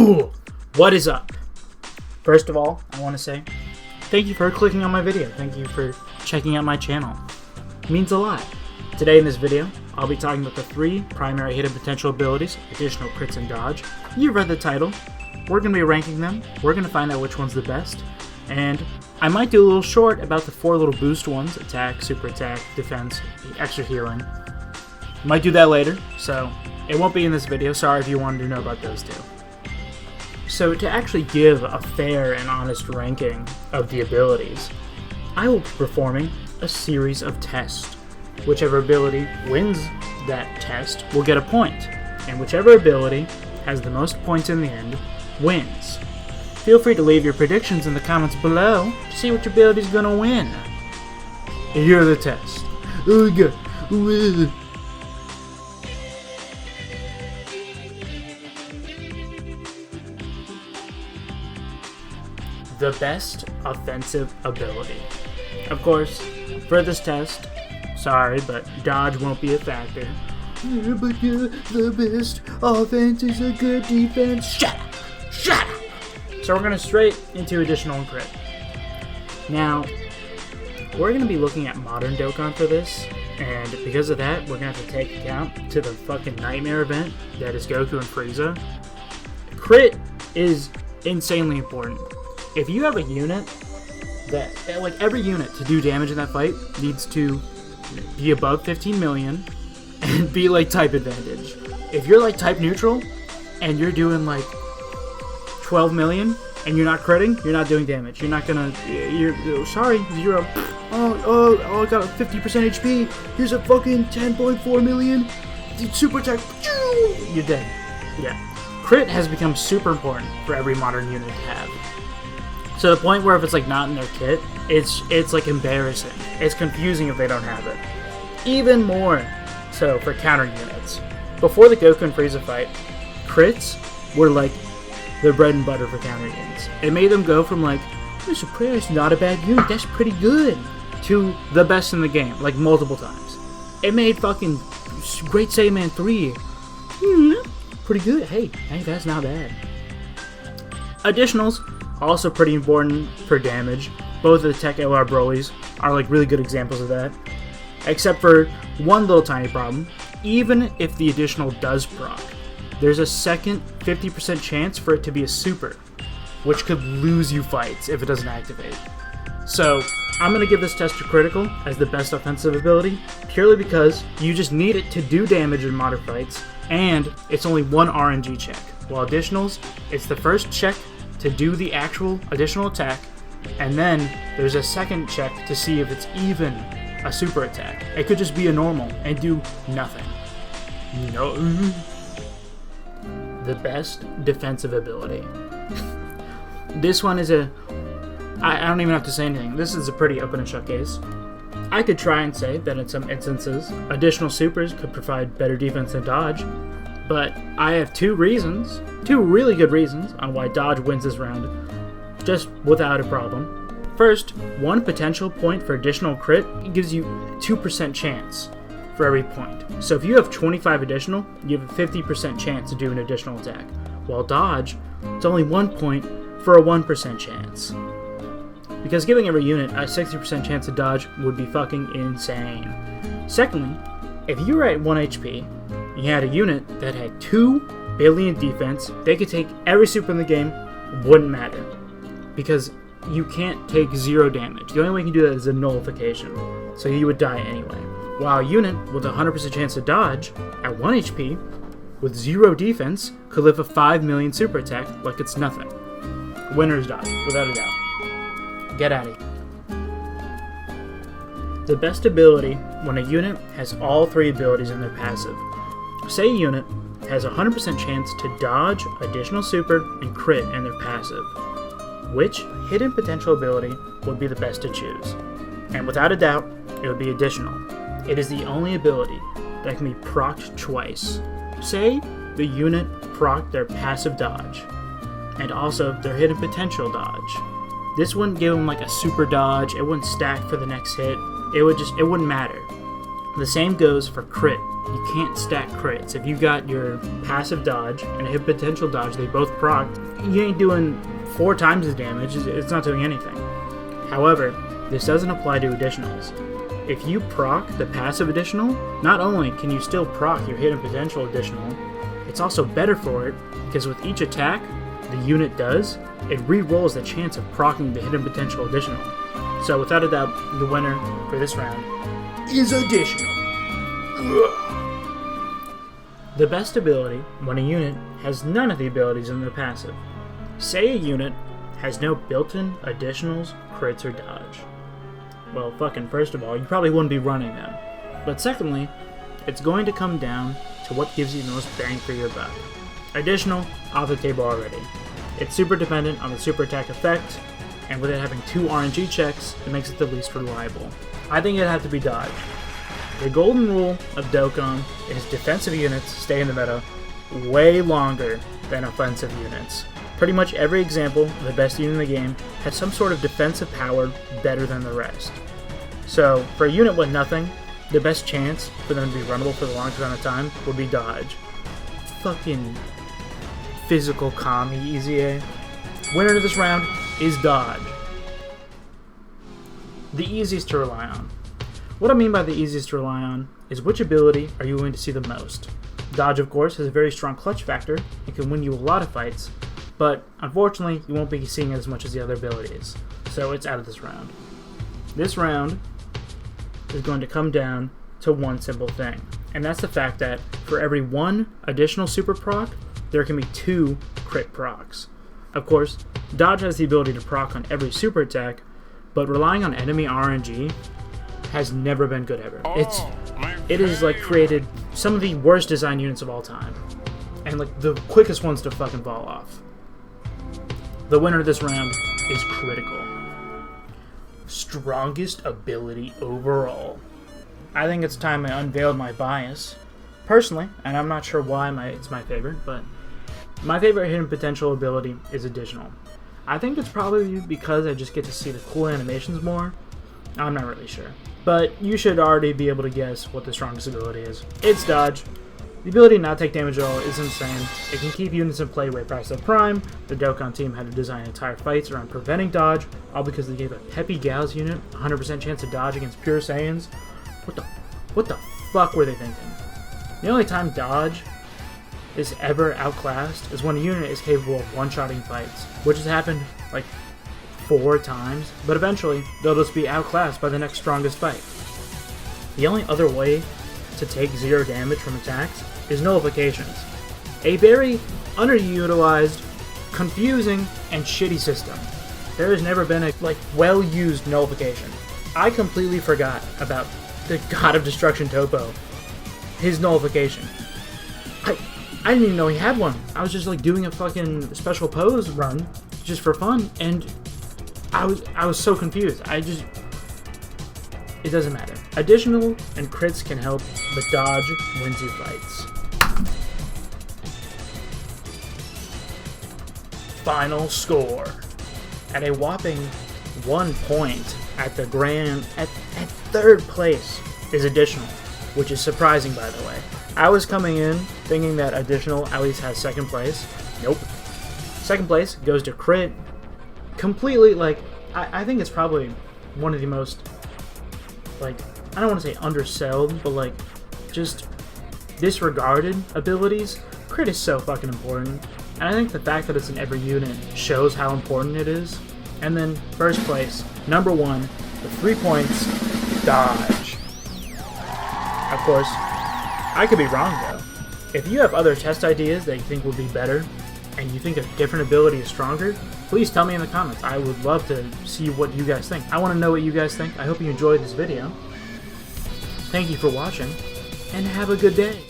Ooh, what is up? First of all, I want to say thank you for clicking on my video. Thank you for checking out my channel. It means a lot. Today in this video, I'll be talking about the 3 primary hidden potential abilities, additional crits and dodge. You've read the title. We're going to be ranking them. We're going to find out which one's the best. And I might do a little short about the 4 little boost ones, attack, super attack, defense, extra healing. Might do that later, so it won't be in this video. Sorry if you wanted to know about those 2. So to actually give a fair and honest ranking of the abilities, I will be performing a series of tests. Whichever ability wins that test will get a point, and whichever ability has the most points in the end wins. Feel free to leave your predictions in the comments below to see which ability is going to win. And here are the tests. The best offensive ability. Of course, for this test, sorry, but dodge won't be a factor. But the best offense is a good defense. Shut up! Shut up! So we're going to straight into additional and crit. Now, we're going to be looking at modern Dokkan for this, and because of that, we're going to have to take account to the fucking nightmare event that is Goku and Frieza. Crit is insanely important. If you have a unit that, like every unit to do damage in that fight needs to be above 15 million and be like type advantage. If you're like type neutral and you're doing like 12 million and you're not critting, you're not doing damage. You're not gonna, you're sorry, 0. Oh, I got a 50% HP. Here's a fucking 10.4 million. Super attack. You're dead. Yeah. Crit has become super important for every modern unit to have. To the point where if it's like not in their kit, it's like embarrassing. It's confusing if they don't have it. Even more so for counter units. Before the Goku and Frieza fight, crits were like the bread and butter for counter units. It made them go from like, Mr. Prayer's not a bad unit, that's pretty good, to the best in the game, like multiple times. It made fucking Great Saiyaman 3 pretty good. Hey, that's not bad. Additionals, also pretty important for damage. Both of the Tech LR Broly's are like really good examples of that. Except for one little tiny problem. Even if the additional does proc, there's a second 50% chance for it to be a super, which could lose you fights if it doesn't activate. So I'm going to give this test to critical as the best offensive ability, purely because you just need it to do damage in modern fights, and it's only one RNG check. While additionals, it's the first check to do the actual additional attack, and then there's a second check to see if it's even a super attack. It could just be a normal and do nothing. No. The best defensive ability. This one is I don't even have to say anything. This is a pretty open and shut case. I could try and say that in some instances, additional supers could provide better defense than dodge, but I have 2 really good reasons on why dodge wins this round, just without a problem. First, 1 potential point for additional crit gives you 2% chance for every point. So if you have 25 additional, you have a 50% chance to do an additional attack. While dodge, it's only 1 point for a 1% chance. Because giving every unit a 60% chance to dodge would be fucking insane. Secondly, if you were at 1 HP, you had a unit that had 2 billion defense, they could take every super in the game, wouldn't matter. Because you can't take 0 damage. The only way you can do that is a nullification. So you would die anyway. While a unit with a 100% chance to dodge, at 1 HP, with 0 defense, could live a 5 million super attack like it's nothing. Winner's dodge, without a doubt. Get out of here. The best ability when a unit has all 3 abilities in their passive. Say a unit has a 100% chance to dodge, additional super, and crit in their passive. Which hidden potential ability would be the best to choose? And without a doubt, it would be additional. It is the only ability that can be procced twice. Say the unit procced their passive dodge, and also their hidden potential dodge. This wouldn't give them like a super dodge, it wouldn't stack for the next hit, it wouldn't matter. The same goes for crit. You can't stack crits. If you got your passive dodge and a hit potential dodge, they both proc, you ain't doing 4 times the damage. It's not doing anything. However, this doesn't apply to additionals. If you proc the passive additional, not only can you still proc your hidden potential additional, it's also better for it because with each attack the unit does, it re-rolls the chance of proccing the hidden potential additional. So without a doubt, the winner for this round is additional. The best ability when a unit has none of the abilities in the passive. Say a unit has no built-in additionals, crits, or dodge. Well, fucking first of all, you probably wouldn't be running them. But secondly, it's going to come down to what gives you the most bang for your buck. Additional, off the table already. It's super dependent on the super attack effect, and with it having 2 RNG checks, it makes it the least reliable. I think it'd have to be dodge. The golden rule of Dokkan is defensive units stay in the meta way longer than offensive units. Pretty much every example of the best unit in the game has some sort of defensive power better than the rest. So, for a unit with nothing, the best chance for them to be runnable for the longest amount of time would be dodge. Fucking physical commie, easy A. Winner of this round is dodge. The easiest to rely on. What I mean by the easiest to rely on is which ability are you going to see the most. Dodge, of course, has a very strong clutch factor and can win you a lot of fights, but unfortunately you won't be seeing it as much as the other abilities, so it's out of this round. This round is going to come down to one simple thing, and that's the fact that for every 1 additional super proc, there can be 2 crit procs. Of course, dodge has the ability to proc on every super attack, but relying on enemy RNG has never been good ever. It is like created some of the worst design units of all time, and like the quickest ones to fucking fall off. The winner of this round is critical. Strongest ability overall. I think it's time I unveiled my bias. Personally, and I'm not sure why it's my favorite, but my favorite hidden potential ability is additional. I think it's probably because I just get to see the cool animations more. I'm not really sure. But you should already be able to guess what the strongest ability is. It's dodge. The ability to not take damage at all is insane. It can keep units in play way past their prime. The Dokkan team had to design entire fights around preventing dodge, all because they gave a Peppy Gals unit 100% chance to dodge against pure Saiyans. What the fuck were they thinking? The only time dodge is ever outclassed is when a unit is capable of one-shotting fights, which has happened like 4 times, but eventually they'll just be outclassed by the next strongest fight. The only other way to take 0 damage from attacks is nullifications. A very underutilized, confusing, and shitty system. There has never been a well-used nullification. I completely forgot about the God of Destruction Topo. His nullification. I didn't even know he had one. I was just like doing a fucking special pose run just for fun, and I was so confused. It doesn't matter. Additional and crits can help, but dodge wins you fights. Final score. At a whopping 1 point at third place is additional, which is surprising, by the way. I was coming in thinking that additional at least has 2nd place. Nope. 2nd place goes to crit. Completely, I think it's probably one of the most, I don't want to say underselled, but just disregarded abilities. Crit is so fucking important, and I think the fact that it's in every unit shows how important it is. And then 1st place, number 1, with 3 points, dodge. Of course, I could be wrong though. If you have other test ideas that you think would be better, and you think a different ability is stronger, please tell me in the comments. I would love to see what you guys think. I want to know what you guys think. I hope you enjoyed this video. Thank you for watching, and have a good day.